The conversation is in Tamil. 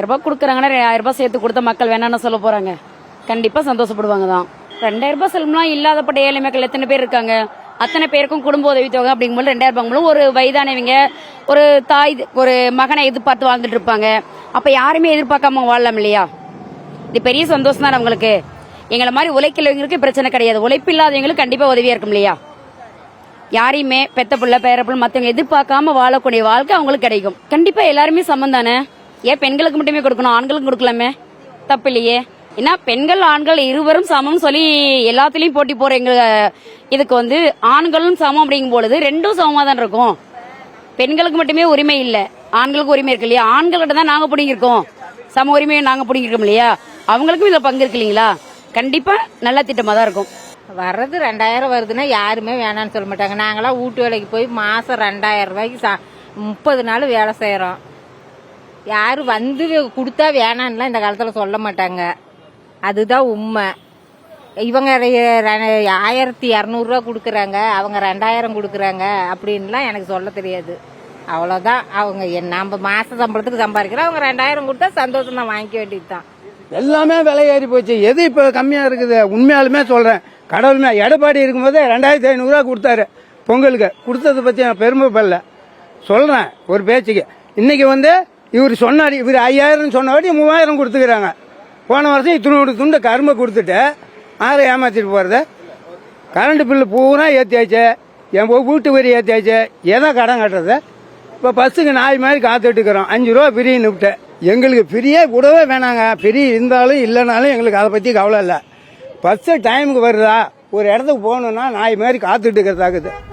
ரூபாய் கொடுக்குறாங்கன்னா 1000 ரூபாய் சேர்த்து கொடுத்த மக்கள் வேணான்னு சொல்ல போறாங்க. கண்டிப்பா சந்தோஷப்படுவாங்க தான். 2000 ரூபாய் செலவுலாம் இல்லாதப்பட்ட ஏழை மக்கள் எத்தனை பேர் இருக்காங்க. அத்தனை பேருக்கும் குடும்ப உதவி தொகை அப்படிங்கும்போது 2000 ரூபாய் ஒரு வயதானவங்க ஒரு தாய் ஒரு மகனை எதிர்பார்த்து வாழ்ந்துட்டு இருப்பாங்க. அப்ப யாருமே எதிர்பார்க்காம வாழலாம் இல்லையா? இது பெரிய சந்தோஷம் தான் அவங்களுக்கு. எங்களை மாதிரி உழைக்கிறவங்களுக்கு பிரச்சனை கிடையாது. உழைப்பு இல்லாதவங்களுக்கு கண்டிப்பா உதவியா இருக்கும் இல்லையா? யாரையுமே பெத்த புள்ள பேர புள்ள மத்தவங்க எதிர்பார்க்காம வாழக்கூடிய வாழ்க்கை அவங்களுக்கு கிடைக்கும். கண்டிப்பா எல்லாருமே சமம் தானே. ஏன் பெண்களுக்கு மட்டுமே கொடுக்கணும், ஆண்களுக்கும் கொடுக்கலாமே, தப்பு இல்லையே. ஏன்னா பெண்கள் ஆண்கள் இருவரும் சமம் சொல்லி எல்லாத்துலயும் போட்டி போற எங்க இதுக்கு ஆண்களும் சமம் அப்படிங்கும் பொழுது ரெண்டும் சமமா தான் இருக்கும். பெண்களுக்கு மட்டுமே உரிமை இல்ல, ஆண்களுக்கு உரிமை இருக்கு இல்லையா? ஆண்கள்கிட்ட தான் நாங்க பிடிங்கிருக்கோம், சம உரிமையை நாங்க பிடிங்கிருக்கோம் இல்லையா? அவங்களுக்கும் இதுல பங்கு இருக்கு இல்லீங்களா? கண்டிப்பா நல்ல திட்டமா தான் இருக்கும். வர்றது 2000 வருதுன்னா யாருமே வேணான்னு சொல்ல மாட்டாங்க. நாங்களாம் வீட்டு வேலைக்கு போய் மாசம் 2000 ரூபாய்க்கு 30 நாள் வேலை செய்யறோம். யாரும் கொடுத்தா வேணான்னுலாம் இந்த காலத்துல சொல்ல மாட்டாங்க. அதுதான் உண்மை. இவங்க 1200 ரூபா கொடுக்குறாங்க, அவங்க 2000 கொடுக்குறாங்க அப்படின்லாம் எனக்கு சொல்ல தெரியாது. அவ்வளவுதான். அவங்க நம்ம மாச சம்பளத்துக்கு சம்பாதிக்கிறோம், அவங்க 2000 கொடுத்தா சந்தோஷம் தான், வாங்கிக்க வேண்டியதுதான். எல்லாமே விலை ஏறி போச்சு. எது இப்ப கம்மியா இருக்குது? உண்மையாலுமே சொல்றேன், கடவுளுமே எடப்பாடி இருக்கும்போது 2500 ரூபா கொடுத்தாரு பொங்கலுக்கு. கொடுத்ததை பத்தி நான் பெருமைப்படல, சொல்றேன் ஒரு பேச்சுக்கு. இன்னைக்கு இவர் சொன்னாரு, இவர் 5000 சொன்னபடி 3000 கொடுத்துக்கிறாங்க. போன வருஷம் இத்தனோடு துண்டு கரும்பை கொடுத்துட்டு ஆளை ஏமாத்திட்டு போறது. கரண்ட் பில்லு பூரா ஏற்றியாச்சு, என் வீட்டு வரி ஏற்றியாச்சு, எதை கடன் கட்டுறது? இப்போ பஸ்ஸுக்கு நாய் மாதிரி காத்துட்டு இருக்கிறோம். 5 ரூபா ஃப்ரீன்னு விட்டு. எங்களுக்கு ஃப்ரீயே கூடவே வேணாங்க. ஃப்ரீ இருந்தாலும் இல்லைனாலும் எங்களுக்கு அதை பற்றி கவலை இல்லை. பஸ்ஸு டைமுக்கு வருதா, ஒரு இடத்துக்கு போகணுன்னா நாய் மாதிரி காத்துட்டு இருக்கிறதாக்குது.